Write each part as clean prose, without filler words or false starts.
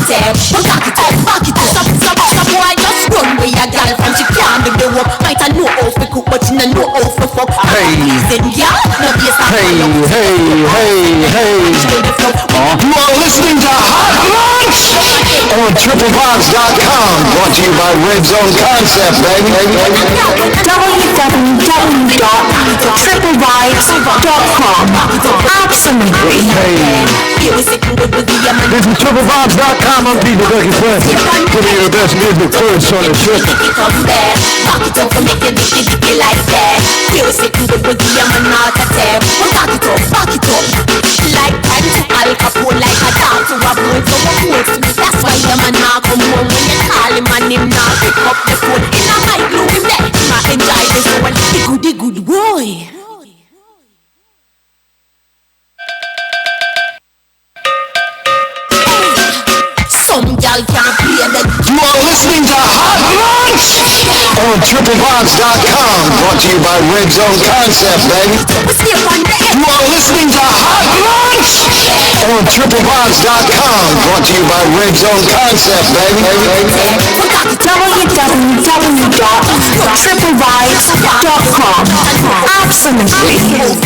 attack. But back it up, stop boy, just run with your girl from she can't do the work. Might I know how to cook, but she don't know how to fuck. Hey, You are listening to Hot Lunch on TriplevibesRadio. Brought to you by Red Zone Concept, baby. www.triplevibes.com. Absolutely. This is TriplevibesRadio. I'm DJ Dougie Fresh. Putting you the best music first on the trip. Back it up and make it dicky like that. Music good with the not attack. Back it up. Like Al Capone, like a dog to a boat, so a boat. That's why the man now come home when you call him and him now pick up the phone. In a mic, glue him there. I enjoy this one. The good boy. Some y'all can't play the. You are listening to Hot Lunch on TriplevibesRadio. Brought to you by Red Zone Concept, baby. You are listening to Hot Lunch on TriplevibesRadio. Brought to you by Red Zone Concept, baby. www.triplevibes.com. Absolutely.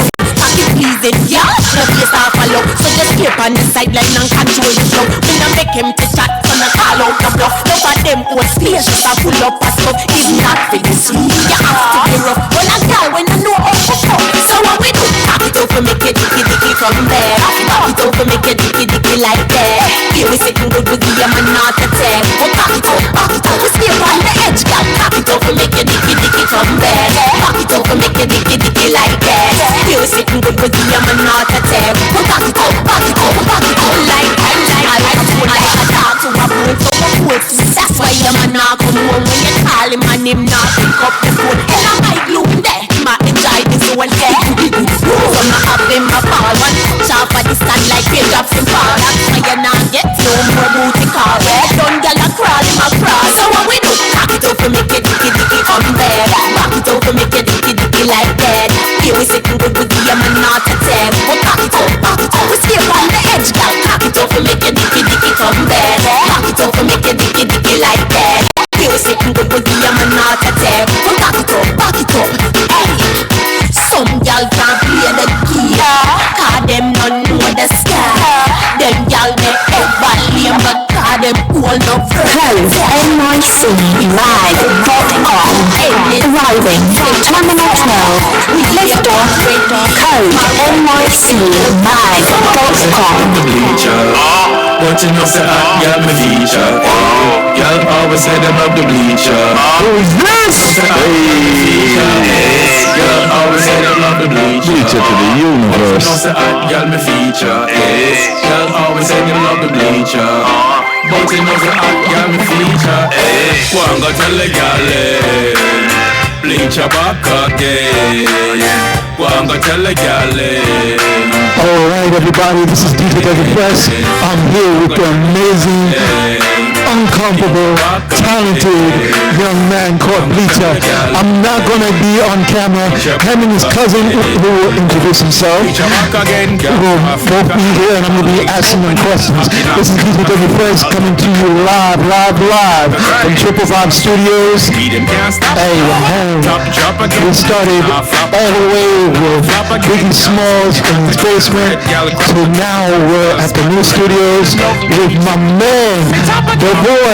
Pleasing, yeah, the place I follow. So just keep on the sideline and control the flow. When I make him to chat, gonna call out the bluff. None of them old spacious, I pull up a stuff. It's not for you, see, you have to be rough. When I call, when I know how to fuck. So what we do? Pack it over, make it dicky from there. Pack it over, make it dicky like that. Here we sitting good with the man not attack. But pack it up, we stay on the edge, girl. Pack it over, make it dicky from there. Pack it over, make it dicky like that. Here we sitting good with the man not attack. But pack it up, like a dog to a boat, so a boat. That's why the man not come home when you call him and him not pick up the phone. Hell, I might glue there. My enjoy this one there. So I have him a ball one. Sharp at the stand like pin drops in ball. That's why you not get no more booty call. Don't get a crawl him a crawl. So what we do? Pack it up and make it dicky on there. Pack it up and make it dicky like that. Here we sitting good with the man not attack. But pack it up, we stay on the edge, girl. Pack it up and make it dicky from there. Pack it up and make it dicky like that. Here we sitting good with the man not attack. But pack it up, hey. Some y'all can't play the game, cause them don't know the sky. Them y'all they ever lame, but cause them all no friends. NYC Live.com. Arriving from Terminal 12. Lift off. Code NYC Live.com. But you know say y'all me feature. Y'all always say them love the bleacher. Who's this? Y'all always say them love the bleacher. Bleacher to the universe. But you know say y'all me feature. Y'all always say them love the bleacher. But you know say y'all me feature. One go tell the y'all bleacher back again. One go tell the y'all. Alright everybody, this is DJ Dougie Fresh. I'm here with the amazing, uncomfortable, talented young man called Bleacha. I'm not gonna be on camera. Him and his cousin who will introduce himself will both be here and I'm gonna be asking them questions. This is DJ Dougie Fresh coming to you live from Triple Vibe Studios. Hey, we started all the way with Biggie Smalls in his basement. So now we're at the new studios with my man, the boy,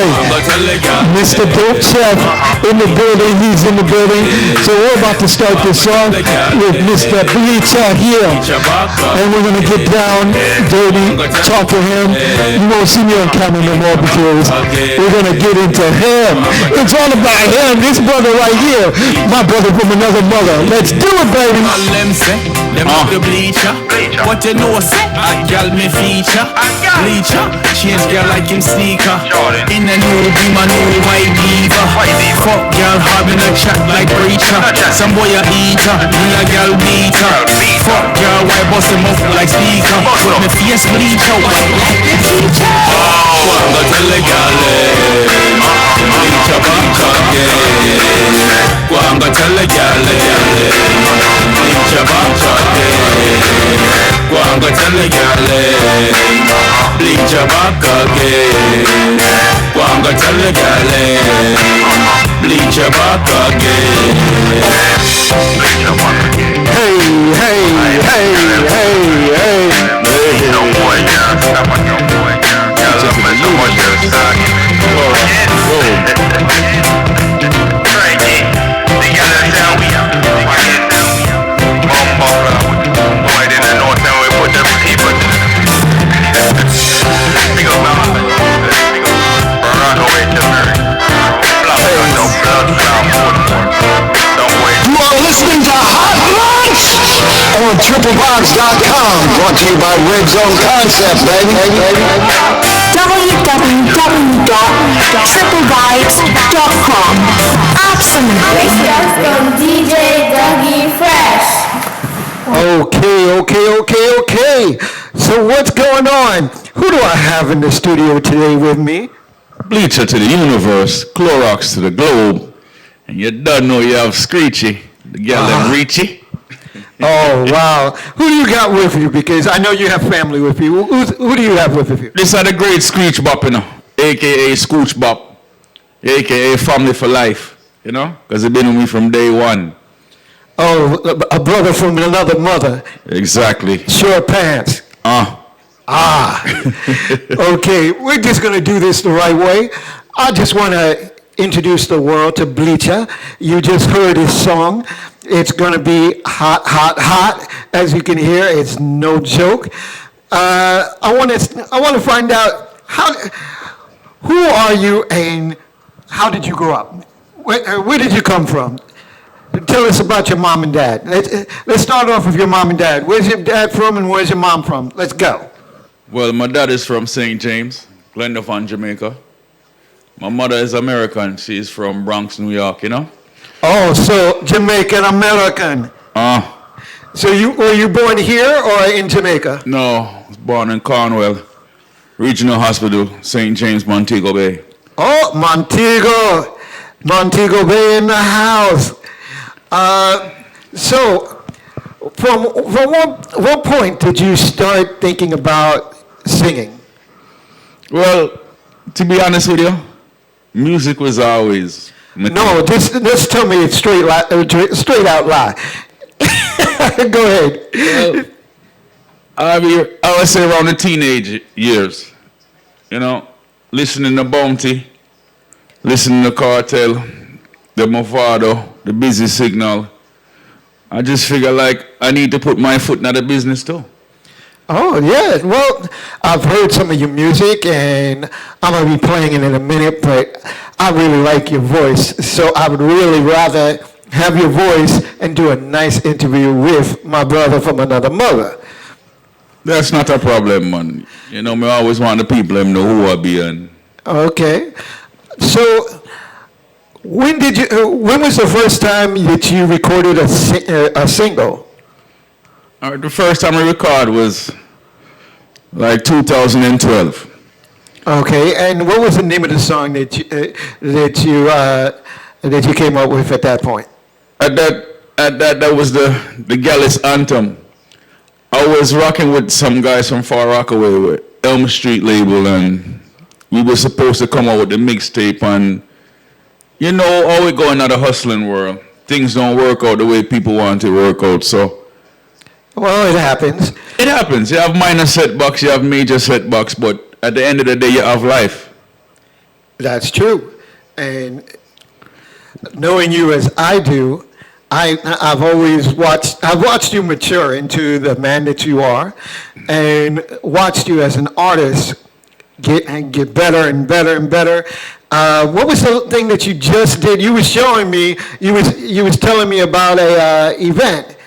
Mr. Dope Chef in the building. He's in the building. So we're about to start this off with Mr. Bleacha here. And we're going to get down dirty, talk to him. You won't see me on camera no more because we're going to get into him. It's all about him, this brother right here. My brother from another mother. Let's do it, baby. What you know, say, a girl me feature. Bleacha, change girl like him sneaker. In a new beam, a new white diva. Fuck girl, having a chat like preacher. Some boy a eater, me a girl beater. Fuck girl, why bust him up like speaker? Me face bleacher, white like the teacher. One go tell the girl, Bleacha back again. One go tell the girl, Bleacha back again. Go and go tell the girl, Bleacha back again. Bleacha back again. Hey, hey, hey, hey, hey. No boy, yeah. Stop on your boy, yeah. Gotta love me so much, yeah. Frankie, they got us down, we out. Boy, in the north, and we put them people. We go down. Run away to Mary. You are listening to Hot Lunch on TriplevibesRadio.com. Brought to you by Red Zone Concept, baby. www.triplevibes.com. Absolutely. From DJ Dougie Fresh. Okay. So what's going on? Who do I have in the studio today with me? Bleacha to the universe, Clorox to the globe, and you don't know you have Screechy, the girl them Reachy. Oh, wow. Who do you got with you? Because I know you have family with you. Who do you have with you? This are the great Screech Bop, you know, a.k.a. Scooch Bop, a.k.a. family for life, you know, because they've been with me from day one. Oh, a brother from another mother. Exactly. Short pants. Okay, we're just going to do this the right way. I just want to introduce the world to Bleacha. You just heard his song. It's going to be hot, hot, hot. As you can hear, it's no joke. I want to find out who are you and how did you grow up? Where did you come from? Tell us about your mom and dad. Let's start off with your mom and dad. Where's your dad from and where's your mom from? Let's go. Well, my dad is from St. James, Glendorf, Jamaica. My mother is American. She's from Bronx, New York, you know? Oh, so Jamaican American. So were you born here or in Jamaica? No, I was born in Cornwall, Regional Hospital, St. James, Montego Bay. Oh, Montego Bay in the house. So, from what point did you start thinking about singing? Well, to be honest with you, music was always... No, just tell me it's straight out lie. Go ahead. Well, I would say around the teenage years, you know, listening to Bounty, listening to Cartel, the Movado, the Busy Signal. I just figure like I need to put my foot in the business too. Oh, yeah. Well, I've heard some of your music, and I'm going to be playing it in a minute, but I really like your voice, so I would really rather have your voice and do a nice interview with my brother from another mother. That's not a problem, man. You know, me always want the people to know who I be and... Okay. So, when was the first time that you recorded a single? The first time I recorded was like 2012. Okay, and what was the name of the song that you came up with at that point? That was the Gallus anthem. I was rocking with some guys from Far Rockaway with Elm Street label, and we were supposed to come out with the mixtape, and you know how we go in the hustling world. Things don't work out the way people want to work out, so. Well, it happens. It happens. You have minor setbacks, you have major setbacks, but at the end of the day, you have life. That's true. And knowing you as I do, I've watched you mature into the man that you are, and watched you as an artist get better and better and better. What was the thing that you just did? You was showing me. You was telling me about a event.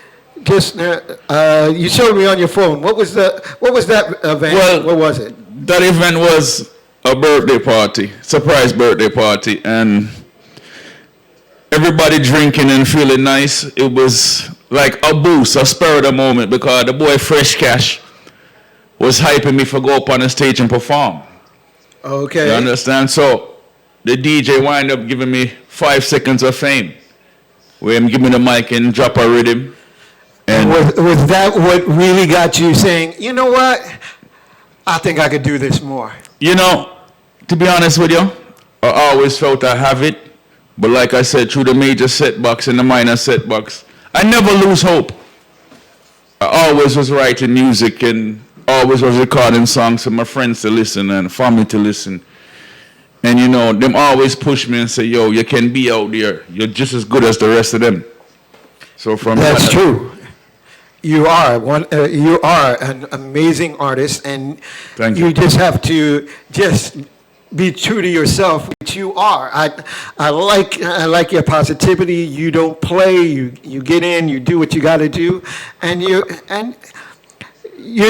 Just you showed me on your phone. What was that event? Well, what was it? That event was a birthday party, surprise birthday party, and everybody drinking and feeling nice. It was like a boost, a spur of the moment, because the boy Fresh Cash was hyping me for go up on the stage and perform. Okay. You understand? So the DJ wind up giving me 5 seconds of fame, where him give me the mic and drop a rhythm. And was that what really got you saying, you know what? I think I could do this more. You know, to be honest with you, I always felt I have it, but like I said, through the major setbacks and the minor setbacks, I never lose hope. I always was writing music and always was recording songs for my friends to listen and family to listen. And you know, them always push me and say, yo, you can be out there. You're just as good as the rest of them. So from That's true. You are an amazing artist, and Thank you. you just have to just be true to yourself, which you are. I like your positivity. You don't play. You get in. You do what you got to do, and you're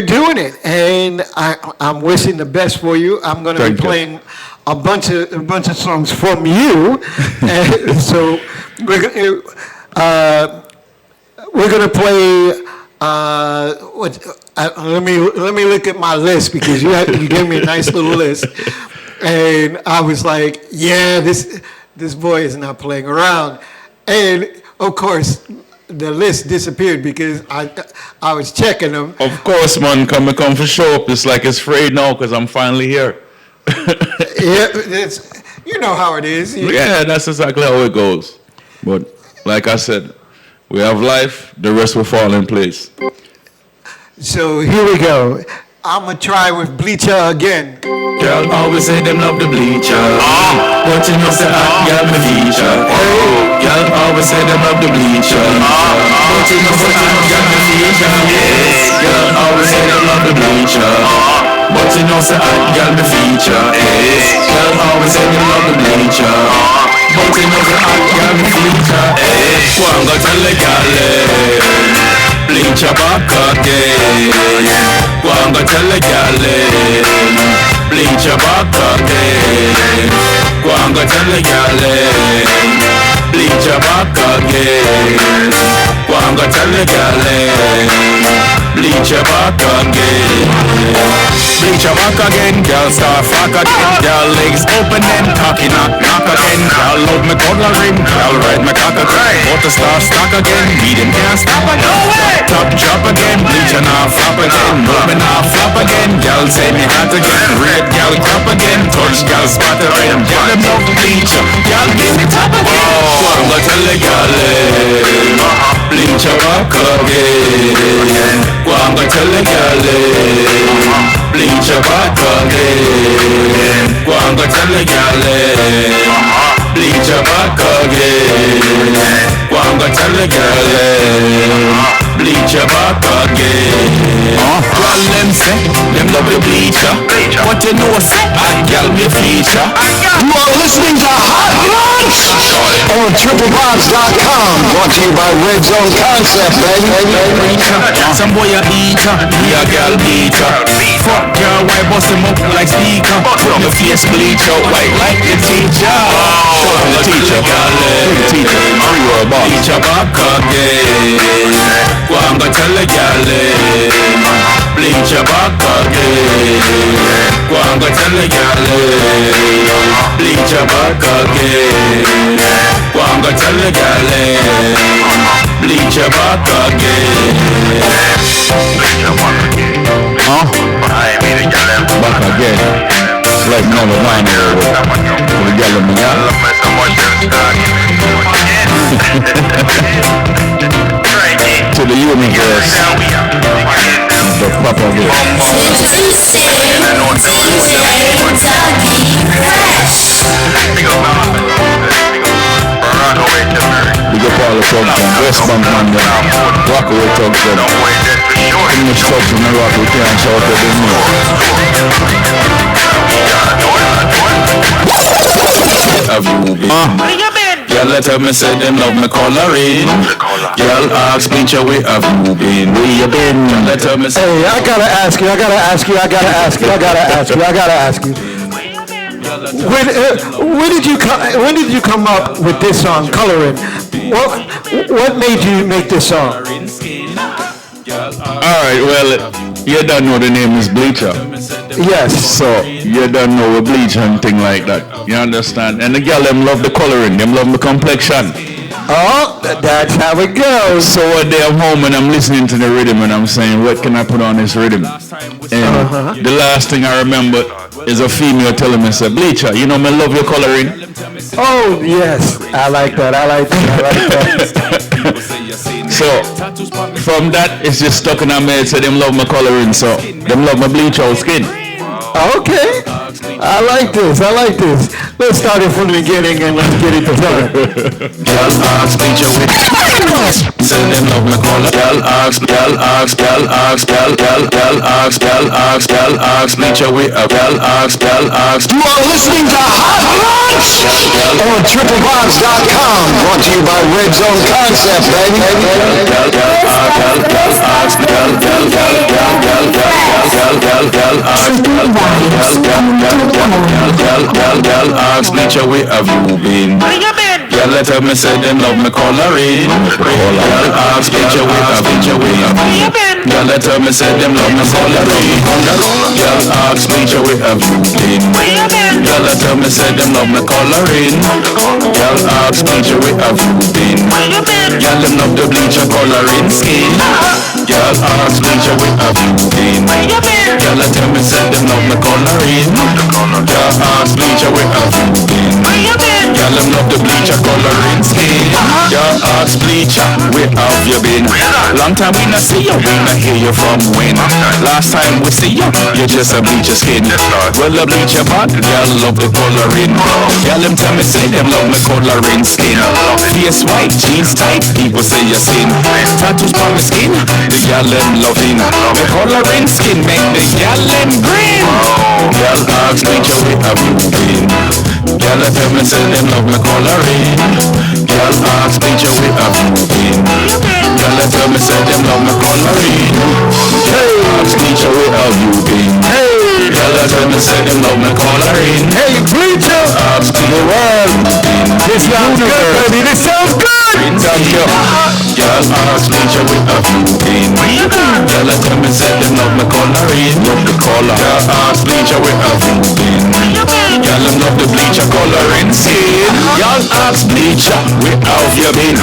doing it. And I'm wishing the best for you. I'm going to be playing a bunch of songs from you, and so we're gonna play. Let me look at my list, because you gave me a nice little list. And I was like, yeah, this boy is not playing around. And of course, the list disappeared because I was checking them. Of course, man, come for show up. It's like it's free now because I'm finally here. Yeah, you know how it is. Yeah, that's exactly how it goes. But like I said, we have life, the rest will fall in place. So here we go. I'm going to try with Bleacha again. Girl always say them love the Bleacha. But you know say I got me feature. Girl always say them love the Bleacha. But you know got me feature. Girl always say them love the Bleacha. But you know say I got me feature. Girl always say them love the Bleacha. But you know say I got me feature. Go and go tell the girl. Bleacha back again. Go and go tell the girl. Bleacha back again. Go and go tell the girl. Bleacha back again. Go and go tell the girl. Bleacha back again. Bleacha back again. Girl start flock again. Girl legs open and cocky knock again. Girl love me coloring. Girl ride me cock again. Water star stock again. Beat him can't stop again. No way. Top drop again. Bleacha now flop again. Moving now flop again. Girl say me hot again. Red girl crop again. Touch girl spot again. Girl them love Bleacha. Girl give me top again. Go on go tell the girl. Bleacha back again. Go on go tell the girl. Bleacha back again. Go on go tell the girl. Bleacha back again. Go on go tell the girl. Bleacha back again. Girl them say them love the Bleacha. What you know say a girl me feature. You are listening to Hot Lunch on TriplevibesRadio. Brought to you by Red Zone Concept, baby. Some boy a eater, he a girl beater. Fuck girl, why bust him up like speaker? Put your face bleach out white like the teacher. The teacher, Bleacha back again. Go and go tell the girl. Bleacha back again. Go and go tell the girl. Bleacha back again. Go and go tell the girl. Bleacha back again. Back again. It's like never mind for the girl in the to the universe, the proper way. We go all the thugs from West Bank man, Rockaway thugs from English thugs from the rock, we can't shout at them more. Have you been? Girl, let me say them love me coloring. Girl, ask Bleacha, where have you been? Where you been? Girl, let me say. Hey, I gotta ask you. When did you come up with this song, Coloring? What made you make this song? Alright, well, you don't know the name is Bleacha. Yes. So, you don't know a bleach and thing like that. You understand? And the girl, them love the coloring, them love the complexion. Oh, that's how it goes. So one day I'm home and I'm listening to the rhythm and I'm saying, what can I put on this rhythm? And the last thing I remember is a female telling me, say, Bleacha, you know me love your coloring. Oh, yes. I like that. So, from that, it's just stuck in our head, so them love my coloring, so them love my bleach out skin. Okay. I like this. Let's start it from the beginning and let's get it to done. Girl ask Bleacha with say them love me color. Girl ask Bleacha with a girl ask. You are listening to Hot on TriplevibesRadio.com. Brought to you by Red Zone Concept, baby. Girl ask Bleacha where have you been? Girl let her me say them love me coloring. Girl ask Bleacha where have you been? Girl let her me say them love me coloring. Girl ask Bleacha where have you been? Girl let her me say them love me coloring. Girl ask Bleacha where have you been? Girl them love the bleacher coloring skin. Girl ask Bleacha where have you been? Girl let her me say them love me coloring. Girl ask Bleacha where have you been? Girl them love the bleacher coloring skin. Girl ask Bleacha where have you been? Long time we not see you, we not hear you from when. Last time we see you, you just a bleacher skin. Well the bleacher bad, girl love the coloring. Girl them tell me say them love me coloring skin. Face white, jeans tight, people say you sin. Tattoos on the skin, the girl them loving. The coloring skin make the girl them green. Girl ask Bleacha where have you been? Girl let them say them love me coloring. Girl ask Bleacha where have you been? Girl let them say them love me coloring. Hey, ask Bleacha where have you been? Hey, girl let them say them love me coloring. Hey, Bleacha! Ask the world. This sounds good, baby. This sounds good! Thank you. Girl ask Bleacha where have you been? Girl let them say them love me coloring. Love the color. Girl ask Bleacha where have you been? Girl them love the bleacher coloring skin. Y'all ask Bleacha where have you been?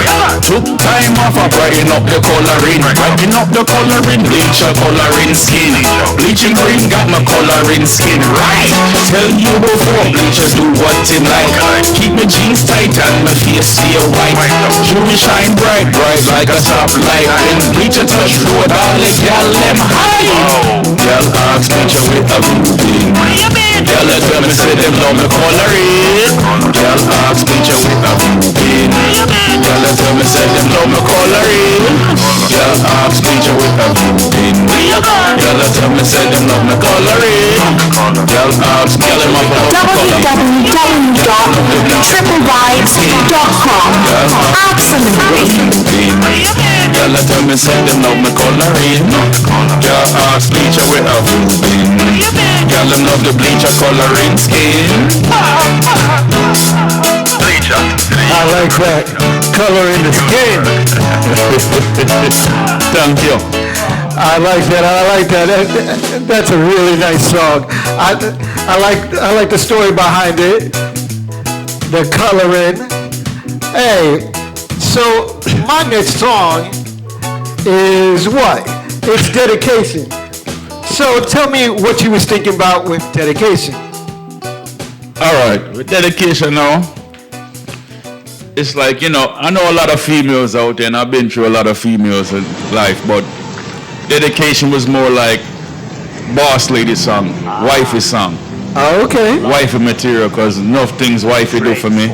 Took time off of brighten up the coloring. Brighten up the coloring, bleacher coloring skin. Bleaching green got my coloring skin right. Tell you before bleachers do what him like. Keep my jeans tight and my face stay white. Jewelry shine bright, bright like a top light. When bleacher touch road, all the gal them high. Girl ask Bleacha where have you been? Girl let them say them love me coloring. Girl ask Bleacha where have you been? Girl let them say them love me coloring. Girl ask Bleacha where have you been? Girl let them say them love me coloring. Girl ask girl them love www.triplevibes.com. Absolutely. Girl let them say them love me coloring. Girl ask Bleacha where have you been? Girl them love the bleacher coloring skin. Bleacha. I like that. Color in the skin. Thank you. I like that. That's a really nice song. I like the story behind it. The coloring. Hey, so my next song is what? It's dedication. So tell me what you was thinking about with dedication. All right, with dedication now, it's like, you know, I know a lot of females out there, and I've been through a lot of females in life, but dedication was more like boss lady song, wifey song. Oh, okay. Wifey material, because enough things wifey do for me,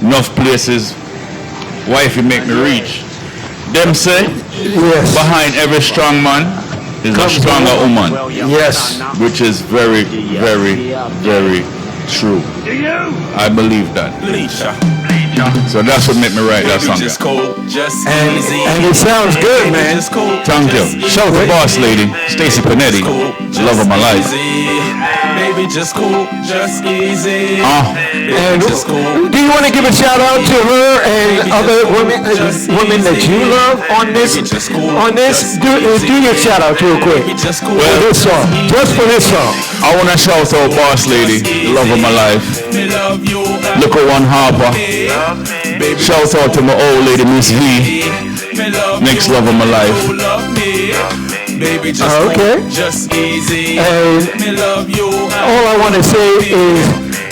enough places wifey make me reach. Them say, yes, behind every strong man is a stronger woman. Yes. Which is very, very, very true. I believe that. So that's what made me write that song. And it sounds good, man. Thank you. Shout out to boss lady, Stacy Panetti, love of my life. Baby, just cool, just easy. And do you want to give a shout out to her and other women that you love on this? Do your shout out real quick. For this song, just for this song. I want to shout out boss lady, love of my life. Look at one Harper. Shout out to my old lady Miss V, next love of my life. Baby, just okay. Just easy. Me love you. All I want to say is,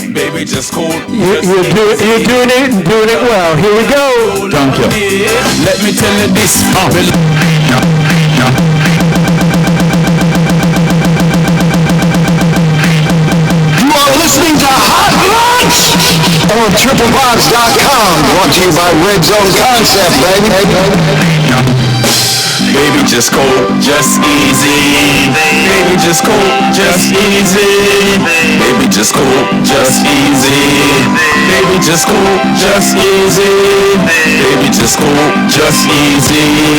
baby, just cool. You're doing it and doing it well. Here we go. Thank you. Let me tell you this. You are listening to Hot Lunch on TriplevibesRadio. Brought to you by Red Zone Concept, baby. Baby, just go, just easy. Baby, just go, just easy. Baby, just go, just easy. Baby, just go, just easy. Baby, just go, just easy.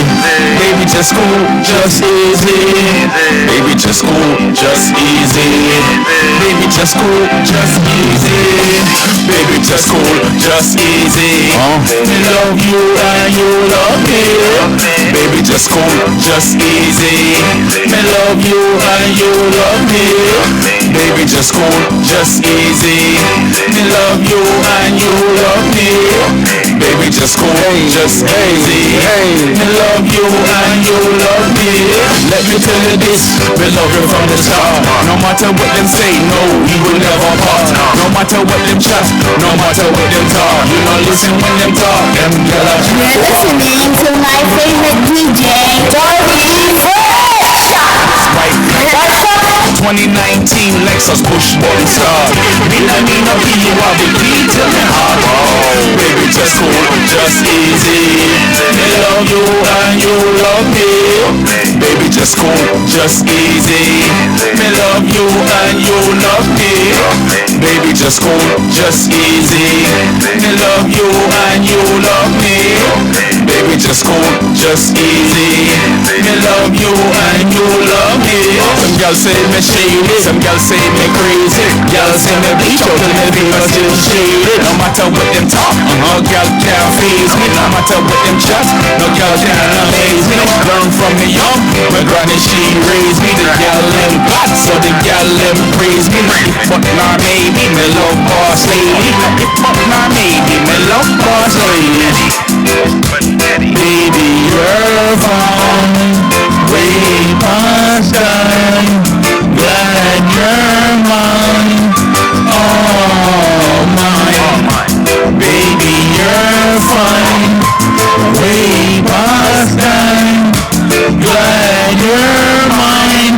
Baby, just go, just easy. Baby, just go, just easy. Baby, just go, just easy. Baby, just go, just easy. Me love you and you love me. Baby, just go, just easy. Me love you and you love me. Baby, just go, just easy. Me love you and you love me. Baby, just go, just easy. Me love you and you love me. Let me tell you this, we love you from the start. No matter what them say, no, we will never part. No matter what them chat, no matter what them talk. You don't listen when them talk, them girl are You're listening to my favorite DJ, Dougie. 2019 Lexus push button start. Me no be you are the key to me heart. Baby, just cool, just easy. Me love you and you love me. Baby, just cool, just easy. Me love you and you love me. Baby, just cool, just easy. Me love you and you love me. Baby, just cool, just easy. Me love you and you love me. Some girls say me shady, some girls say me crazy. Girls say me bleach out till me fingers still shady. No matter what them talk, no girl can't faze me. No matter what them chat, no girl can amaze me. Learn from me young, my granny she raised me. The girl them bad, so the girl them praise me. But nah maybe me love boss lady. But nah maybe me love boss lady. Baby, you're fine, way past time. Glad you're mine, oh mine. Baby, you're fine, way past time. Glad you're mine,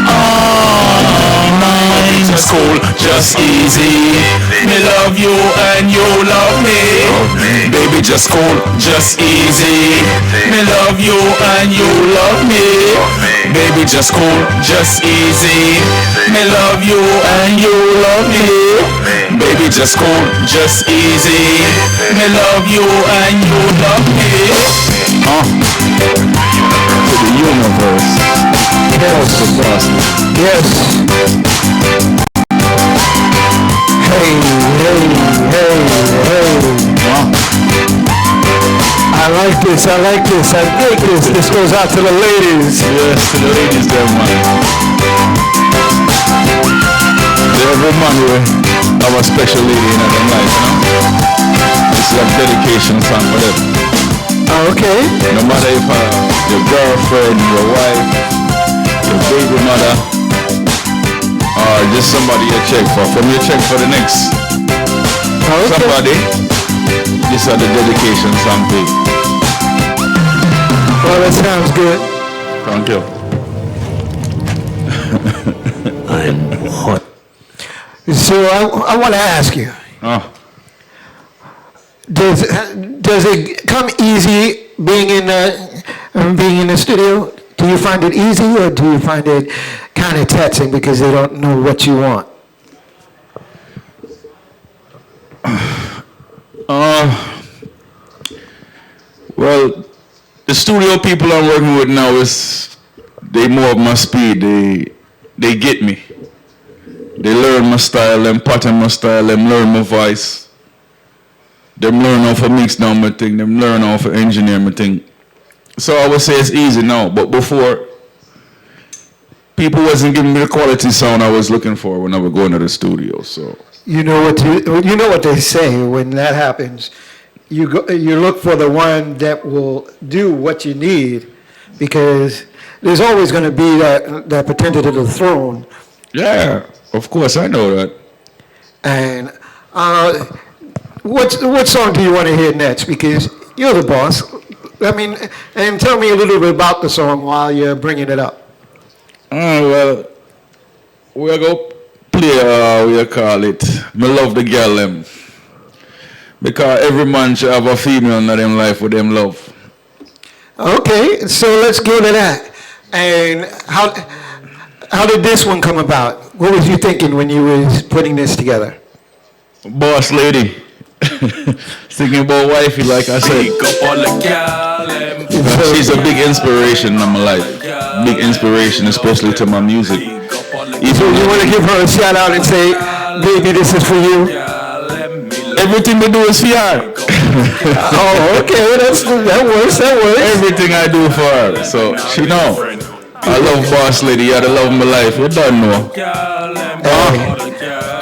oh mine. Just cool, just easy. Me love you and you love me. Baby, just cool, just easy. Me love you and you love me. Baby, just cool, just easy. Me love you and you love me. Baby, just cool, just easy. Me love you and you love me. To the universe. Yes. Hey. I like this. I dig this. This goes out to the ladies. Yes, to the ladies there, man. Every man will have a special lady in their life, you know? This is a dedication song for them. Okay. No matter if your girlfriend, your wife, your baby mother, or just somebody you check for. From your check for the next somebody, this is the dedication song for you. Well, that sounds good. Thank you. I'm hot. So I want to ask you. Does it come easy being in the studio? Do you find it easy, or do you find it kind of taxing because they don't know what you want? Well, the studio people I'm working with now they more of my speed. They get me. They learn my style, them pattern my style, them learn my voice. Them learn how to mix down my thing, them learn how to engineer my thing. So I would say it's easy now, but before, people wasn't giving me the quality sound I was looking for when I would go into the studio. So you know what they say when that happens. You look for the one that will do what you need, because there's always going to be that pretender to the throne. Yeah, of course, I know that. And what song do you want to hear next? Because you're the boss. I mean, and tell me a little bit about the song while you're bringing it up. Well, we're going to play, we call it, Me Love the Girl Them. Because every man should have a female in them life with them love. Okay, so let's go to that. And how did this one come about? What was you thinking when you was putting this together? Boss lady. Thinking about wifey, like I said. She's a big inspiration in my life. Big inspiration, especially to my music. So you want to give her a shout out and say, baby, this is for you? Everything they do is for her. Oh, okay, that works. Everything I do for her, so she know. I love Boss Lady, yeah, the love of my life. You don't know.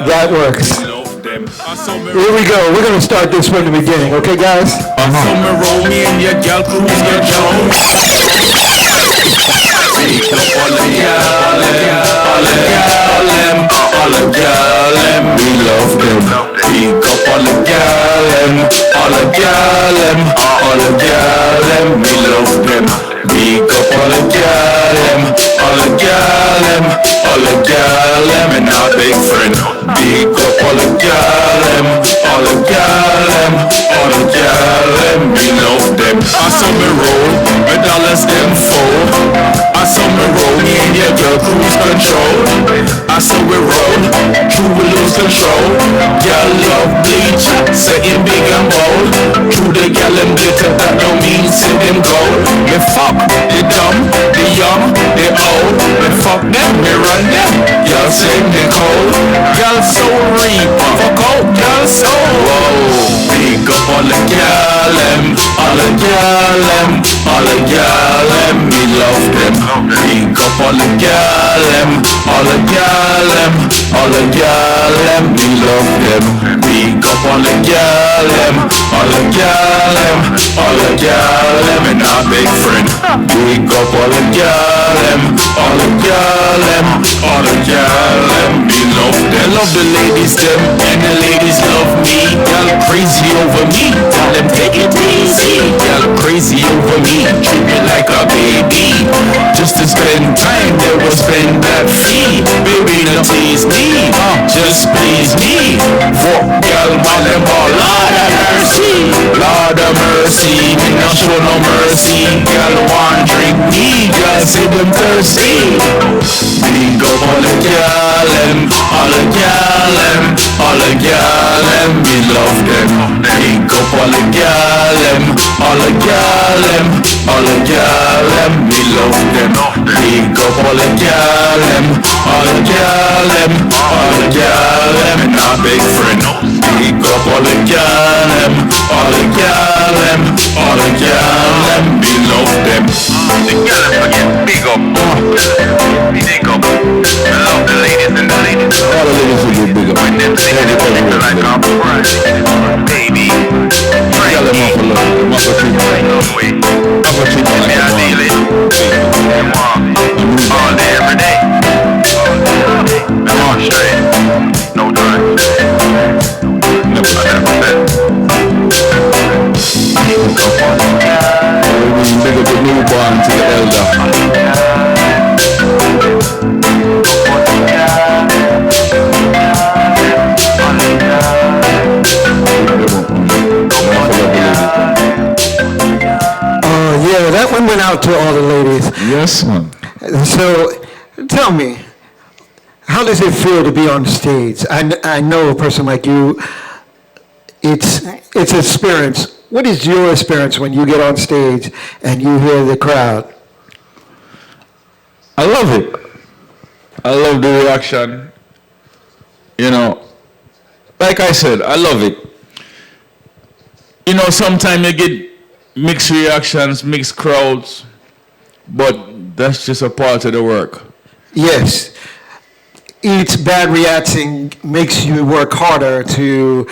That works. Here we go. We're gonna start this from the beginning, okay, guys? Summer roll me and your gal cruise your drone. All the gal, we love them. Pick up all the gal, we love them. Pick up all the gal, and our big friend. Pick up all the gal, we love them. I saw me roll, with dollars them fold. I saw me roll, me and your girl cruise control. I saw we roll, true we lose control. Girl love Bleacha, setting big and bold. True the girl them glitter, that don't mean see them gold. Me fuck the dumb, the young, the old. Me fuck them, me run them. Girl say me cold. Girl so reap, fuck out, girl so whoa. Pick up all the gal them, we love them. Pick up all the gal them, we love them. Pick up all the gal them, and our big friend. Pick up all the gal them, we love them. Love the ladies them, and the ladies love me. Y'all crazy over me, tell them take it easy. Y'all crazy over me, treat me like a baby. Just to spend time, they will spend that fee. Baby, no tease me, just please me. Fuck y'all, while them all, Lord of mercy. Lord of mercy, me not show no mercy. Y'all want drink me, y'all say them thirsty. Big up all the gal them, we love them. Big up all the gal them, we love them. Big up all the gal them, and our big friend. Big up all the gal them, we love them. The gal forget big up, big up. I love the ladies and the ladies. All the ladies will get big up. When them say they like a baby, Tell them off a lot. Them off a treat. Off a treat like a all day, every day. I'm on straight, no time. Never said. Big up the newborn to the elder. Yeah, that one went out to all the ladies. Yes, man. So, tell me, how does it feel to be on stage? I know a person like you, it's experience. What is your experience when you get on stage and you hear the crowd? I love it. I love the reaction. You know, like I said, I love it. You know, sometimes you get mixed reactions, mixed crowds, but that's just a part of the work. Yes. Each bad reaction makes you work harder to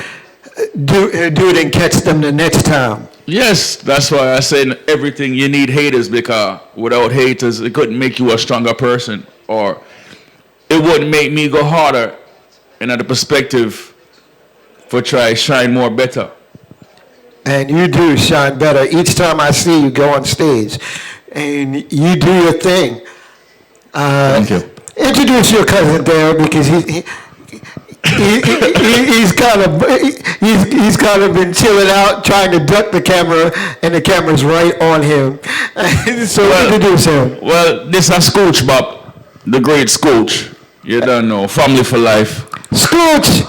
do it and catch them the next time. Yes, that's why I say in everything you need haters, because without haters, it couldn't make you a stronger person, or it wouldn't make me go harder in the perspective for try shine more better. And you do shine better each time I see you go on stage, and you do your thing. Thank you. Introduce your cousin there, because he's kind of been chilling out, trying to duck the camera, and the camera's right on him. So introduce him. Well, this is Scooch Bob, the great Scooch. You don't know, family for life. Scooch,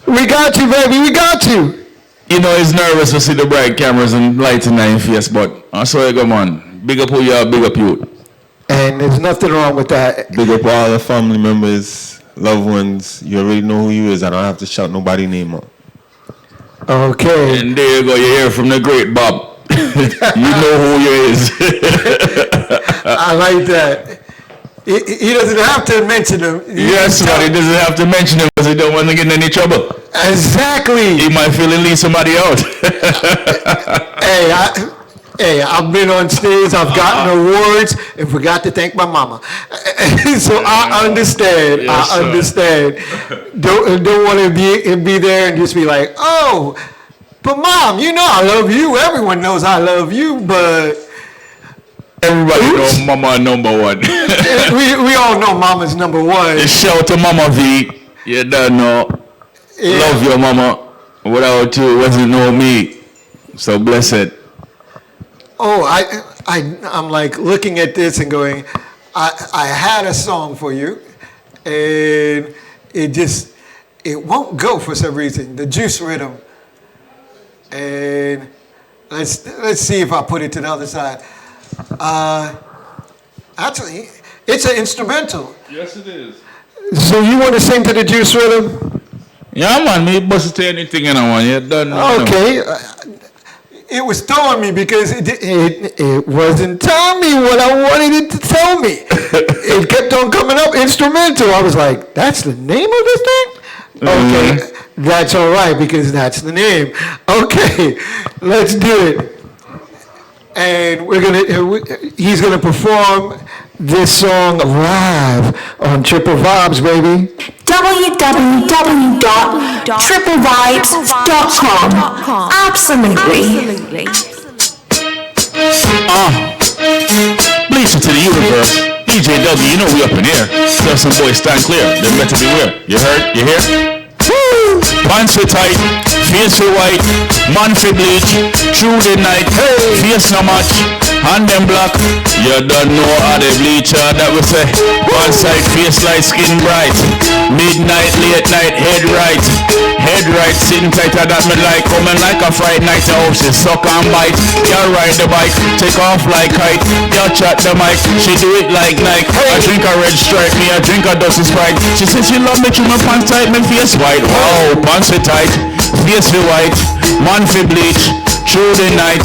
we got you, baby. We got you. You know, he's nervous to see the bright cameras and lights in his face, but I swear to God, man, big up who you are, big up you. And there's nothing wrong with that. Big up all the family members, loved ones. You already know who you is. I don't have to shout nobody's name out. Okay. And there you go. You hear from the great Bob. You know who you is. I like that. He doesn't have to mention him. Yes, but he doesn't have to mention him because he don't want to get in any trouble. Exactly. He might feel and leave somebody out. Hey, I've been on stage, I've gotten awards, and forgot to thank my mama. So I understand. Yes, I understand. Don't want to be there and just be like, oh, but mom, you know I love you. Everyone knows I love you, but everybody knows Mama number one. we all know Mama's number one. Shout to Mama V. You don't know. Yeah. Love your mama. Without you, wasn't know me. So blessed. Oh, I'm like looking at this and going, I had a song for you, and it won't go for some reason. The juice rhythm. And let's see if I put it to the other side. Actually, it's an instrumental. Yes, it is. So you want to sing to the juice rhythm? Yeah, man. Me bust to anything in one. You done. Okay. It was throwing me because it wasn't telling me what I wanted it to tell me. It kept on coming up instrumental. I was like, that's the name of this thing? Okay, that's all right because that's the name. Okay, let's do it. And he's gonna perform this song live on Triple Vibes, baby. www.triplevibes.com. Absolutely. Bleacha to the universe. DJ Dougie, you know we up in here. Tell some boys stand clear. They better beware. You heard? You hear? Woo! Pants so tight, face so white, man for bleach, through the night, face no match, hand them black. You don't know how they bleacher that we say. One side face light, skin bright, midnight, late night, head right, sitting tighter that me like, coming like a fright night. Oh, she suck and bite. You ride the bike, take off like kite. You chat the mic, she do it like Nike. I drink a red stripe, me I drink a dozen Sprite. She says she love me through my pants tight, my face white. Wow, pants so tight, face for white, man for bleach, through the night,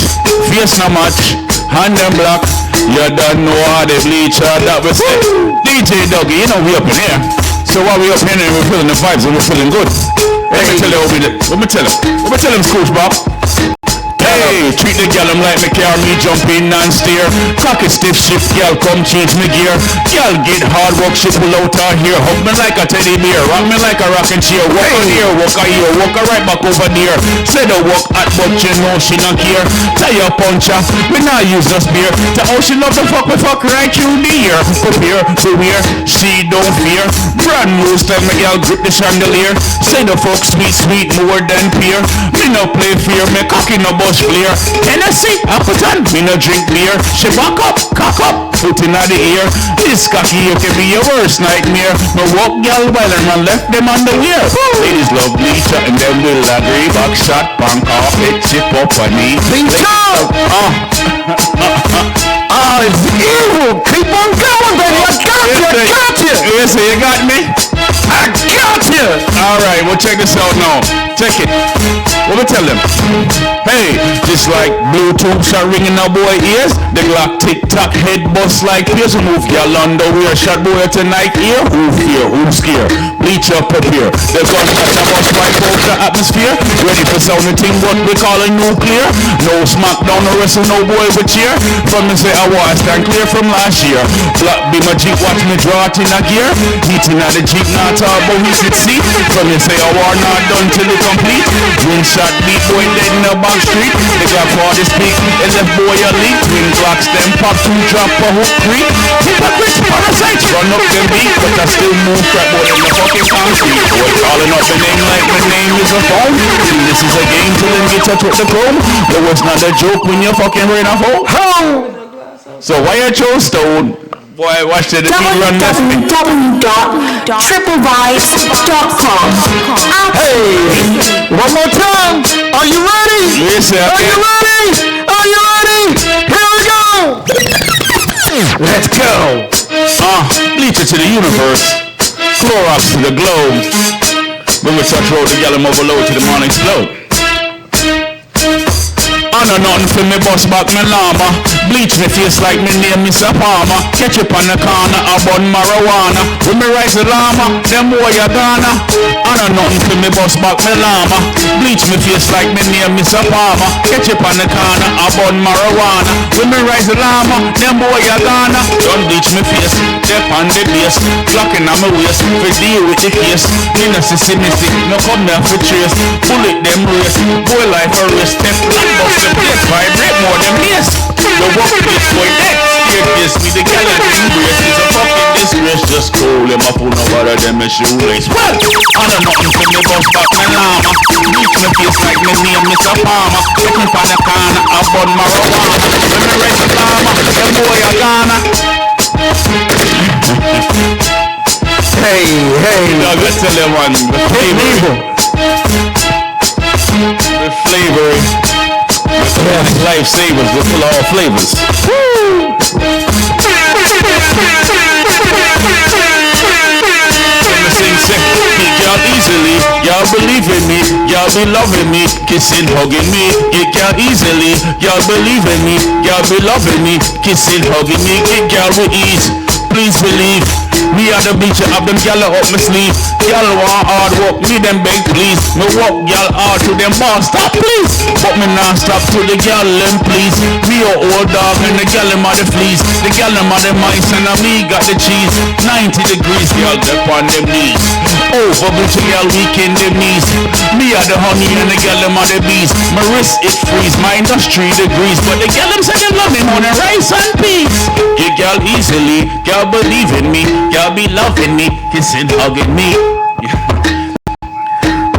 face no match, hand them black. You don't know how they bleach that we say. DJ Dougie, you know we up in here. So while we up here and we're feeling the vibes and we're feeling good. Let me tell him, Scooch Bob. Hey, treat the gal like me carry me jump in and steer. Cock it stiff shift, gal come change me gear. Gal get hard work, she pull out her hair. Hug me like a teddy bear, rock me like a rocking chair. Walk on here, walk a here, walk a right back over there. Say the walk at but you know she not care. Tie your puncher, we not use no spear. To how she love the fuck, we fuck right through the ear. Prepare to wear, she don't fear. Brand new style, me gal grip the chandelier. Say the fuck sweet, sweet more than peer. Me no play fear, me cocky no bus clear. Tennessee, Appleton, me no drink beer. She back up, cock up, foot in the ear. This cocky, you can be your worst nightmare. Me walk gal while and run left them on the wear. Ladies love Bleacha and them will agree. Back shot, bank off, it chip up a knee. Bleacha! It's evil. Keep on going, baby. I got you. You say you got me? I got you. All right, well, check this out now. Check it. What we tell them? Hey, just like Bluetooth start ringing our boy ears, the Glock tick-tock head bust like peers. Move your underwear, shot boy tonight here. Who fear, who scare? Bleacha prepare. The gun catch a bust right out the atmosphere. Ready for sounding thing what we call a nuclear. No smack down the rest of no boy with cheer. From me say I was stand clear from last year. Black be my Jeep, watch me draw it in a gear. Heating at the Jeep, not talk about heat it see. From me say I war not done till it complete. Wind shot beat boy dead in the back street. The Glock for the speak, and left boy a leak. Twin Glocks them pop two drop a hook creek. Hypocrites, parasites, run up them beat, but I still move crap more than the fucking concrete. Boy calling up the name like my name is a phone. See, this is a game till them get touch with the chrome. But it's not a joke when you're fucking rain off home. So why you chose stone? Boy, watch the beat run this thing. www.TriplevibesRadio.com. Hey, one more time. Are you ready? Yes, sir. Are you ready? Are you ready? Here we go. Let's go. Bleacha to the universe. Clorox to the globe. When we touch road, the yellow overload to the morning explode. I know nothing for me bust back my llama. Bleach me face like me name Mr. Palmer. Catch up on the corner, I bun marijuana. When me rise the llama, them boy a Ghana. I know nothing for me bust back my llama. Bleach me face like me name Mr. Palmer. Catch up on the corner, I bun marijuana. When me rise the llama, them boy a Ghana. Don't bleach me face, step on the base. Clocking on my waist, for deal with the case. Me no see missy, no come here for trace. Bullet them race, boy life a race. Step like bust the place, vibrate more than bass. The work this boy dead, staircase me the gal and embrace. It's a fucking disgrace, just call him up on over them and shoelace. Well, I know nothing for me bust back my llama. Bleach me face like me name Mr. Palmer. Checking for the corner, I bun marijuana. When me raise the llama, them boy a Ghana. Hey. I gotta tell them one, the flavor. The flavor. Lifesavers, we're full of all flavors. Y'all easily, y'all believe in me, y'all be loving me, kissing, hugging me. Get y'all easily, y'all believe in me, y'all be loving me, kissing, hugging me. Get y'all with ease, please believe. Me are the Bleacha of them gyal up my sleeve. Gyal want hard work, me them beg please. Me walk gyal hard to them boss, stop please. But me not stop to the gyal them please. Me a old dog and the gyal them are the fleas. The gyal them are the mice and me got the cheese. 90 degrees, gyal up on them knees. Over Bleacha gyal weak in them knees. Me are the honey and the gyal them are the bees. My wrist it freeze, my industry degrees. But the gyal them say them love me more than rice and peas. Get gyal easily, gyal believe in me. Y'all be loving me, kissing, hugging me.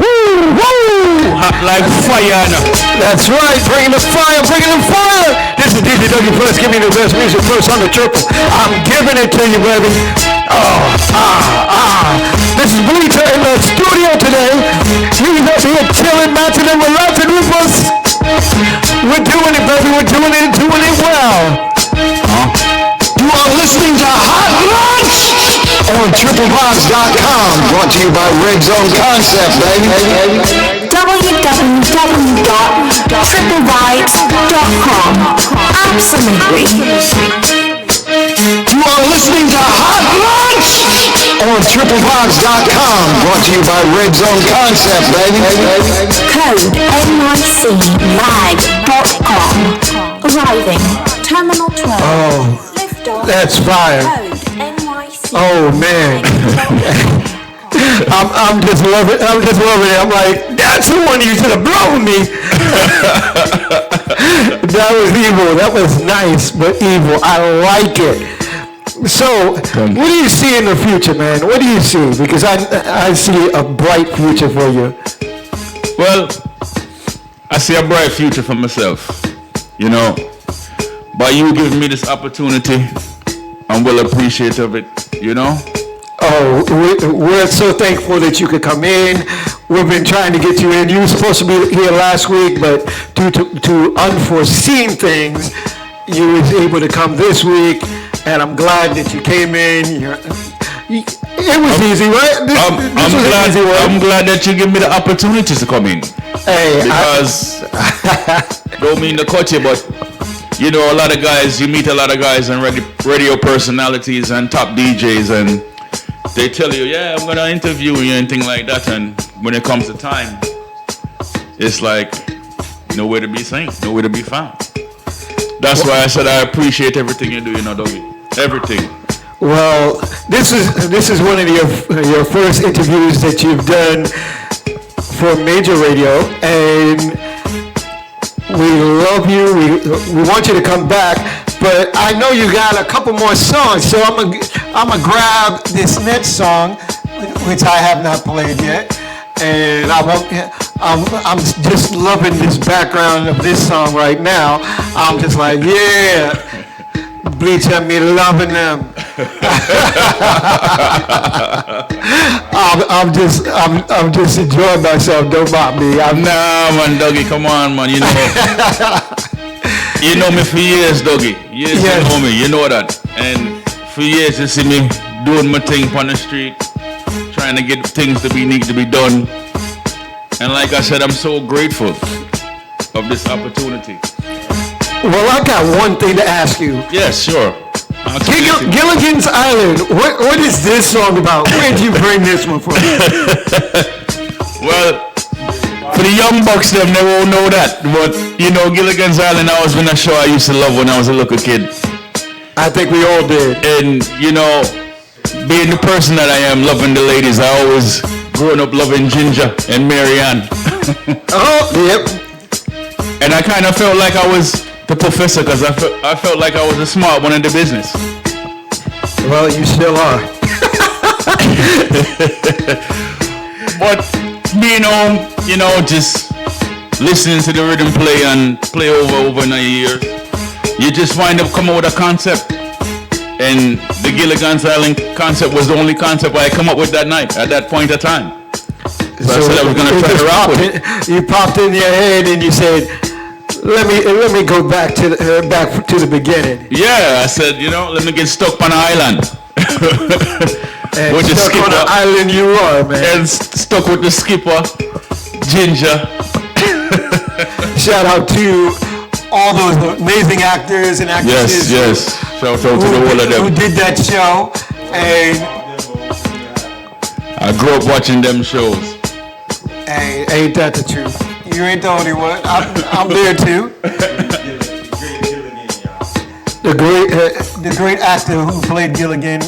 Woo! Hot like fire now. That's right, bringing the fire. This is DJ Dougie First, giving you the best music first on the triple. I'm giving it to you, baby. This is Bleacha in the studio today. He's up here chilling, matching and relaxing with us. We're doing it, baby. We're doing it well. You are listening to Hot Lunch on TriplevibesRadio.com. Brought to you by Red Zone Concept, baby. www.TriplevibesRadio.com. Absolutely. You are listening to Hot Lunch on TriplevibesRadio.com. Brought to you by Red Zone Concept, baby. Code NYCMag.com. Arriving. Terminal 12. That's fire. Oh man. I'm just loving it. I'm like, that's the one you should have blown me. That was evil. That was nice, but evil. I like it. So, what do you see in the future, man? What do you see? Because I see a bright future for you. Well, I see a bright future for myself. You know, by you giving me this opportunity, I'm well appreciative of it, you know? Oh, we're so thankful that you could come in. We've been trying to get you in. You were supposed to be here last week, but due to unforeseen things, you was able to come this week, and I'm glad that you came in. It was easy, right? I'm glad that you give me the opportunity to come in. Hey, because don't mean to cut you, but you know, a lot of guys, you meet a lot of guys and radio personalities and top DJs, and they tell you, yeah, I'm gonna interview you and things like that, and when it comes to time, it's like nowhere to be seen, nowhere to be found. That's why I said I appreciate everything you do, you know, Dougie. Everything. Well, this is one of your first interviews that you've done for major radio, and we love you. We want you to come back, but I know you got a couple more songs, so I'm gonna grab this next song, which I have not played yet, and I'm just loving this background of this song right now. I'm just like, yeah. Bleacha, me loving them. I'm just enjoying myself. Don't mock me. Nah, man, Dougie, come on, man. You know me for years, Dougie. Years, yes. You know me. You know that. And for years, you see me doing my thing on the street, trying to get things to need to be done. And like I said, I'm so grateful of this opportunity. Well, I got one thing to ask you. Yes, sure. Gilligan's Island. What is this song about? Where did you bring this one from? Well, for the young bucks, they won't know that. But, you know, Gilligan's Island always been a show I used to love when I was a little kid. I think we all did. And, you know, being the person that I am, loving the ladies, I always growing up loving Ginger and Mary Ann. Oh, yep. And I kind of felt like I was the professor because I felt like I was a smart one in the business. Well, you still are. But being home, you know, just listening to the rhythm play and play over 9 years, you just wind up coming with a concept. And the Gilligan's Island concept was the only concept I come up with that night, at that point of time. So I said I was going to try to rock with it. You popped in your head and you said, let me go back to the beginning. Yeah, I said, you know, let me get stuck on an island. And with stuck on an island you are, man. And stuck with the skipper, Ginger. Shout out to all those amazing actors and actresses. Yes. Shout out to the whole of them. Who did that show. And I grew up watching them shows. Hey, ain't that the truth? You ain't the only one. I'm there too. The great actor who played Gilligan,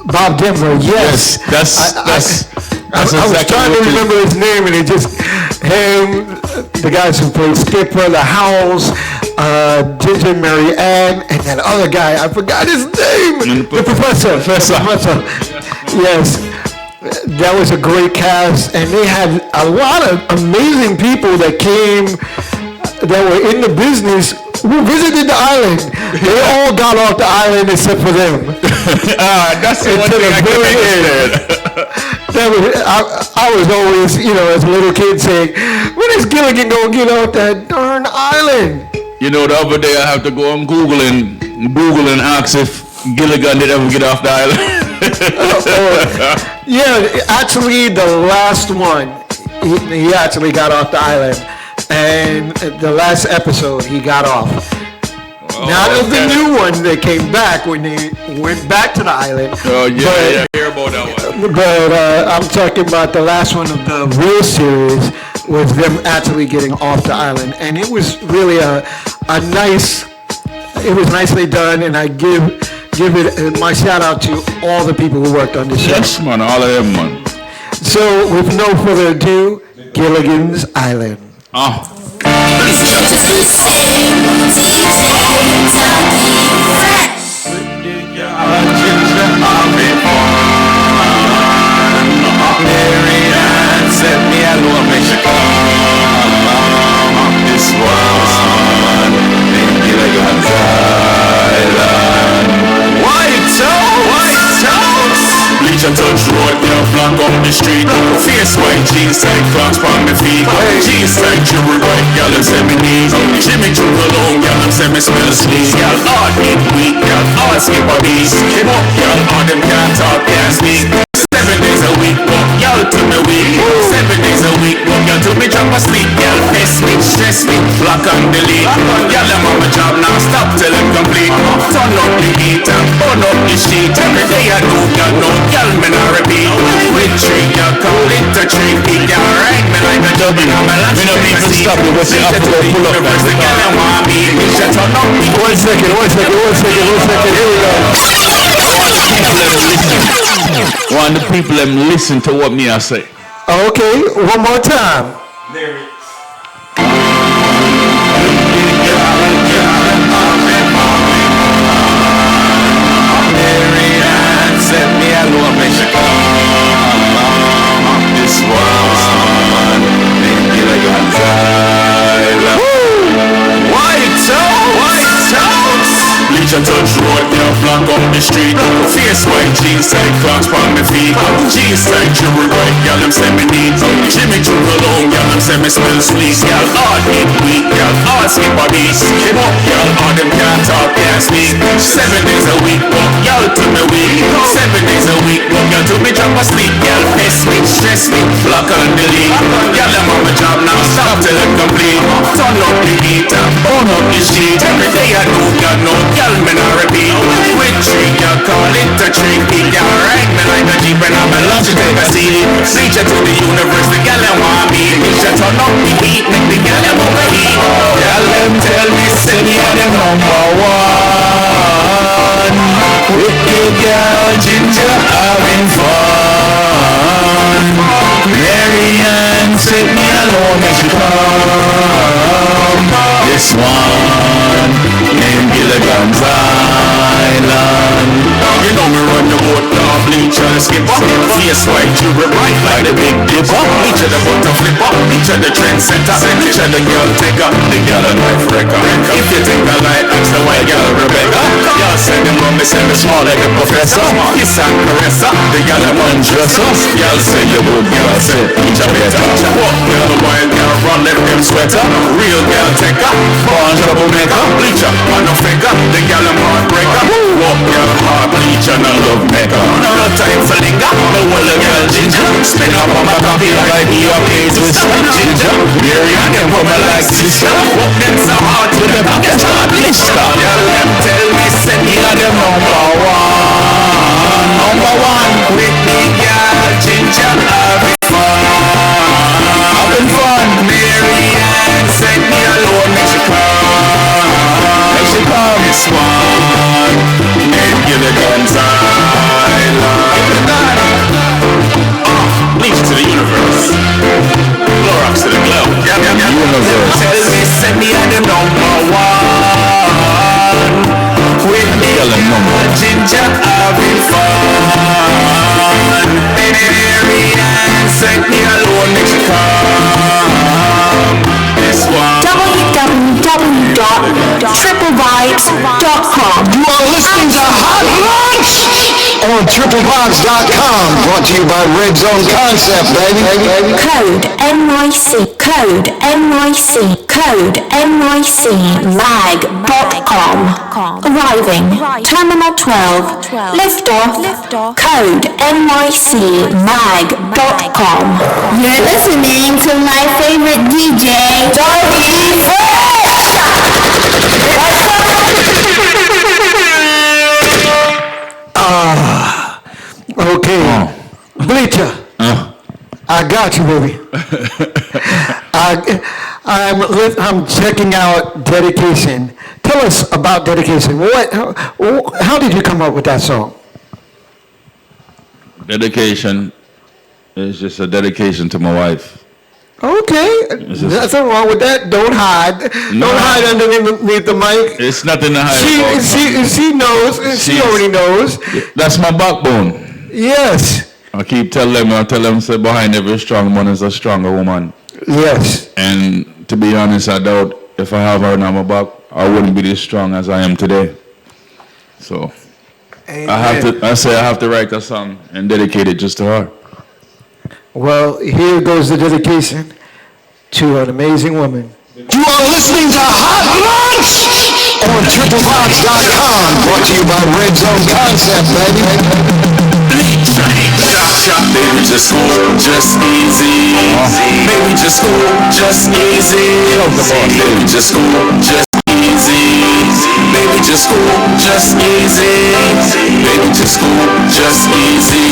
Bob Denver. Yes, that's I was trying to remember his name, and it just him, the guys who played Skipper, the Howells, Ginger, Mary Ann, and that other guy. I forgot his name. The professor. Yes. That was a great cast, and they had a lot of amazing people that came, that were in the business, who visited the island. They all got off the island except for them. That's the one thing I can understand. I was always, you know, as a little kid saying, when is Gilligan going to get off that darn island? You know, the other day I have to go on Google and ask if Gilligan did ever get off the island. Yeah, actually the last one, he actually got off the island, and the last episode he got off. Not of the new one that came back when they went back to the island. Oh yeah, I hear about that one. But I'm talking about the last one of the real series was them actually getting off the island, and it was really it was nicely done, and I give it my shout out to all the people who worked on the show. Yes, man, all of them, man. So, with no further ado, Gilligan's Island. Oh. Set me alone, make you come this one in Gilligan's Island. White toes, Bleacha touch road, can't flank up the street. Fear Face white jeans, tight clocks on my feet. Jeans tight, jewelry white, y'all them say me need. Jimmy Choo alone, y'all them say me smell sweet. Y'all all eat weak, y'all all skip a beat. Hip hop, y'all all them can't talk, can't speak. 7 days a week, walk y'all to me week. 7 days a week, walk y'all to me drop asleep. Y'all piss me, stress me, block and delete. Y'all them on my job now, stop till I'm complete. Turn up the heat and burn up the sheet. Every day I do, y'all know, y'all me not repeat. With tree, y'all call it a tree. Y'all right, me like a Dougie. I'm a last don't need to stop it. What's the after go pull up? The girl them want me, shut turn up the 1 second. Here we go. Want the people them listen to what me I say. Okay, one more time. Marianne set me alone, make she come. This one, make it like a White House. Bleacha touch road, now block up the street. Face white jeans, tight clocks on my feet. Jeans tight, jewelry white, y'all them say me need. Jimmy Choo alone, y'all them say me smell sweet. Y'all all eat weak, y'all all skip a beat. Hip hop, y'all all them can't talk, can't speak. 7 days a week, walk y'all to me week. 7 days a week, walk y'all to me drop asleep. Y'all piss me, stress me, block and delete. Y'all them on my job now, stop till I'm complete. Turn up the heat and burn up the sheet. Every day I do, y'all know, y'all me not repeat. With tree, y'all call it a tree. Y'all ride me like a Jeep and I'm a lunch to take a seat. Bleacha to the universe, the gal them want me. Bleacha turn up the heat, make the gal them overheat. Y'all them tell me, say me are the number one. Wicked girl, Ginger, having fun. Marianne, set me alone, make she come. This one, named Gilligan's Island. You know me run the boat, dog, Bleacha the skipper. Face white, jewelry bright like the Big Dipper. Bleacha the butter flipper, Bleacha the trendsetter. Bleacha the girl taker, the girl a knife wrecker. If you think I like, ask the white girl Rebecca. Y'all send them on me, send me small like a professor. Kiss and caress her, the girl a undresser. Y'all say you good, girl say Bleacha better. Walk girl, the wild girl run, let them sweater. Real girl taker, born troublemaker. Bleacha, man no faker, the girl a heartbreaker. Walk girl hard, Bleacha no love maker. No time for linger, no wall a girl Ginger. Spin up on my coffee like me up place with Ginger. Marianne them come like sister. Walk them so hard to the back and start Bleacha. Y'all them tell me send me a them number one. With me girl Ginger having fun. Marianne send me alone, make she come. This one, name Gilligan's Island. Bleacha to the universe. Clorox to the glow. Universe. Tell me, send me a number one. With me, Ginger having fun. Marianne send me alone, make she come. This one. www.TriplevibesRadio.com. You are listening to Hot Lunch on TriplevibesRadio.com. Brought to you by Red Zone Concept, baby. Code NYC. Code NYC. Code NYC. Mag.com. Arriving. Terminal 12. Liftoff. Code NYC. Mag.com. You're listening to my favorite DJ, Dougie. Okay. Bleacha. I got you, baby. I'm checking out Dedication. Tell us about Dedication. How did you come up with that song? Dedication is just a dedication to my wife. Okay, nothing wrong with that. Don't hide. No. Don't hide underneath the mic. It's nothing to hide about. She knows. She already knows. That's my backbone. Yes. I tell them, say behind every strong man is a stronger woman. Yes. And to be honest, I doubt if I have her on my back, I wouldn't be this strong as I am today. So Amen. I have to write a song and dedicate it just to her. Well, here goes the dedication to an amazing woman. You are listening to Hot Lunch on TriplevibesRadio.com. Brought to you by Red Zone Concept, baby. Baby, just go, just easy. Baby, just go, just easy. Baby, just go, just easy. Baby, just go, just easy. Baby, just go, just easy.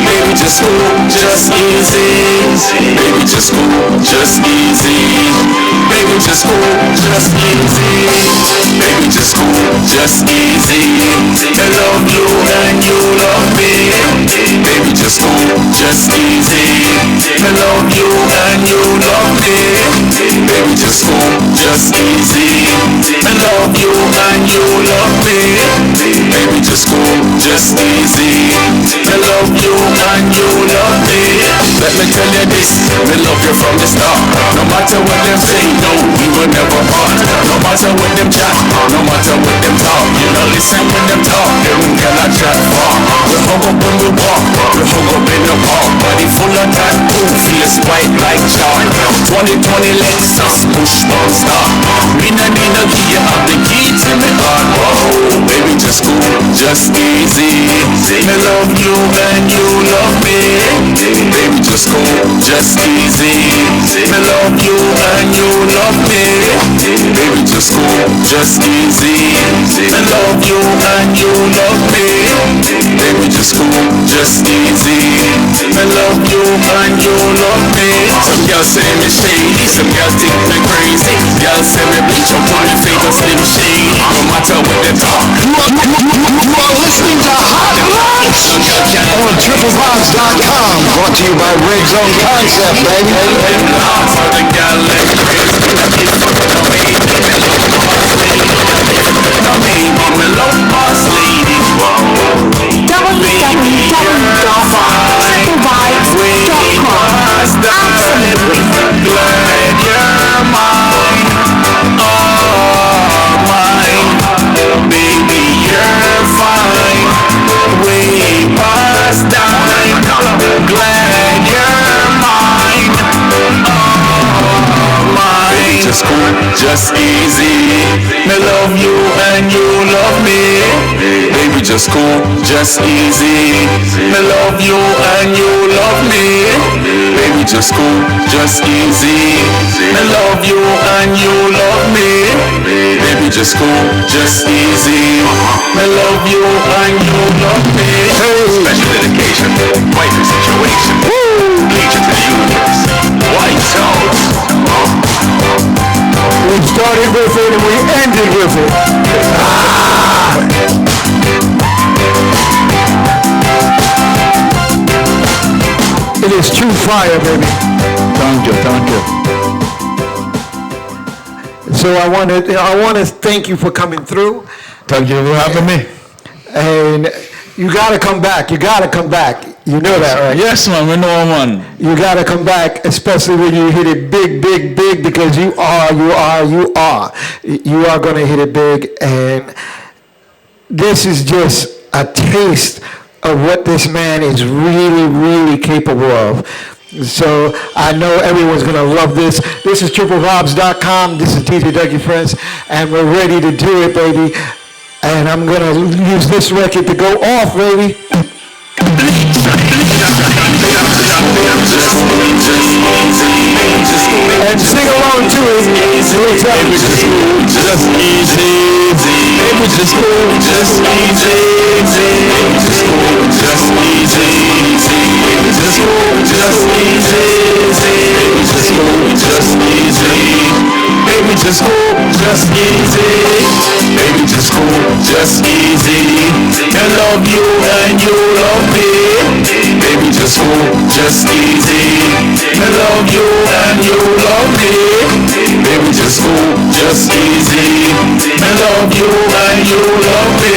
Baby, just go, just easy. Baby, just go, just easy. Baby, just go, just easy. Baby, just go, just easy. I love you and you love me. Baby, just go, just easy. I love you and you love me. Baby, just go, just easy. I love you and you love me. Baby, just go, just easy. I love you and you love me. Let me tell you this, we love you from the start. No matter what them say, no, we will never part. No matter what them chat, no matter what them talk. You know, listen when them talk, them cannot chat far. We hug up when we walk, we hug up in the park. Body full of that, face white like chalk. 2020 Lexus, push don't stop. Me no need no key, you have the key to me heart. Whoa, baby, just go, just easy. Me love you and you love me. Baby, just go, just easy. Me love you and you love me. Baby, just go, just easy. Me love you and you love me. Baby, just go, just easy. Me love you and you love me. Some girls say me shady, some girls think me crazy. Girls say me bleach up on the fake and slim shady. No matter what they talk. You are listening to Hot Lunch on TriplevibesRadio.com. Brought to you by Red Zone Concept, baby. Them laws for the girl like crazy. Me love boss lady. www.triplevibes.com. Absolutely. Glad you're mine. Oh, mine. Baby, you're fine. Way past dime. Glad you're mine. Oh, mine. Just go, just easy. Me love you and you love me. Baby, just go, just easy. Me love you and you love me. Baby, just go, just easy. Me love you and you love me. Baby, just go, just easy. Me love you and you love me. Special dedication, wifey situation. Bleacha to the universe. White Zone. We started with it and we ended with it. It is true fire, baby. Thank you, thank you. So I want to thank you for coming through. Thank you for having me. And you got to come back. You got to come back. You know that, right? Yes, man. We know, man. You got to come back, especially when you hit it big, big, big, because you are going to hit it big. And this is just a taste of what this man is really, really capable of. So I know everyone's going to love this. This is TriplevibesRadio.com. This is DJ Dougie Friends, and we're ready to do it, baby. And I'm going to use this record to go off, baby. And sing along to it. Just easy. Baby, just go, just easy. Baby, just go, just easy. Baby, just go, just easy. Baby, just go, just easy. Baby, just go, just easy. Baby, just go, just easy. I love you and you love me. Baby, just go, just easy. I love you and you love me. Baby, just go, just easy. I love you and you love me.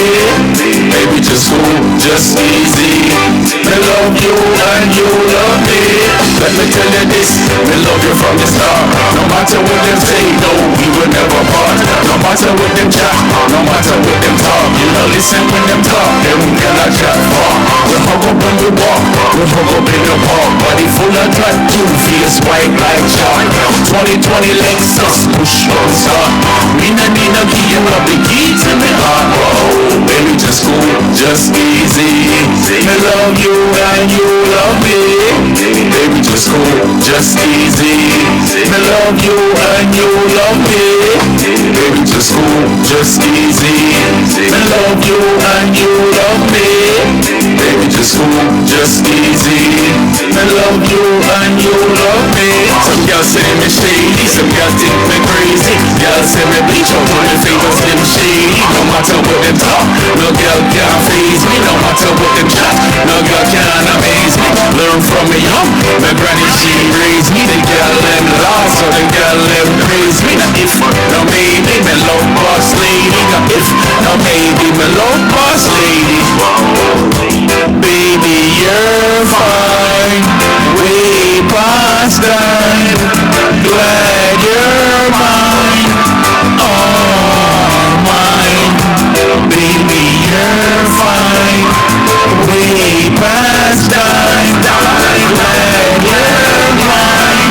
Baby, just go, just easy. I love you and you love me. Let me tell you this, we love you from the start. No matter what them say, no, we will never part. No matter what them chat, no matter what them talk. You know, listen when them talk, them cannot chat. We hug up when we walk, we hug up in the park. Body full of tattoo, face white like chalk. 2020 Lexus, push on start. Me no need no key, you have the key to me heart. Oh, baby, just cool, just easy. Me love you and you love me. Baby, just cool, just easy. Me love you and you love me. Baby, just cool, just easy. Me love you and you love me. Baby, just cool, just easy. Me love you and you love me. Some girls say me shady, some girls think me crazy. Girls say me bleach out on the fingers, Slim Shady. No matter what them talk, no girl can't faze me. No matter what them chat, no girl can't amaze me. Learn from me young, my granny she raised me. The girl them lost, so the girl them praise me. Now if, no maybe, me love boss lady. Now if, no maybe, me love boss lady. Baby, you're fine, way past time. Glad you're mine, all mine. Baby, you're fine, way past time. Glad you're mine,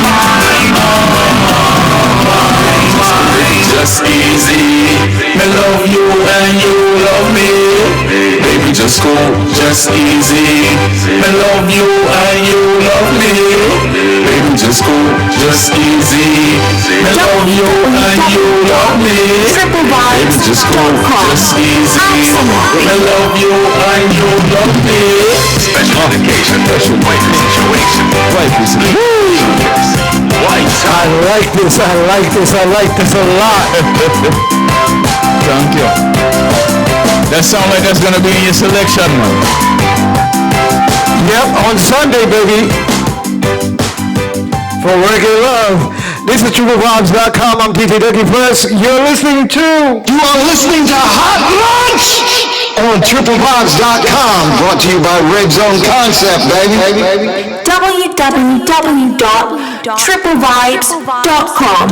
all mine. Just easy, me love you and you love me. Baby, just cool, just easy. Me love you and you love me. Baby, just cool, just easy. Me love you and you love me. Baby, just cool, just easy. Me love you and you love me. Special occasion, special wife situation. I like this, I like this, I like this a lot. Thank you. That sound like that's gonna be in your selection, man. Yep, on Sunday, baby. For Reggae Love. This is TriplevibesRadio. I'm Pt.2. You're listening to... You are listening to Hot Lunch on TriplevibesRadio. Brought to you by Red Zone Concept, baby. www.triplevibes.com.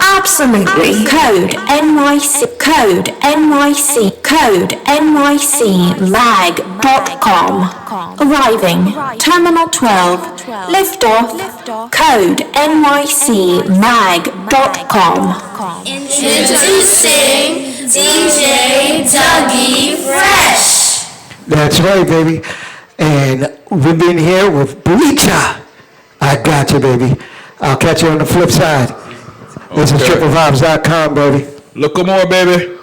Absolutely. Code NYC. Code NYC. Code NYC. Lag.com. Arriving. Terminal 12. Liftoff. Code NYC. Mag.com. Introducing DJ Dougie Fresh. That's right, baby. And we've been here with Bleacha. I got you, baby. I'll catch you on the flip side. This is TriplevibesRadio, baby. Look more, baby.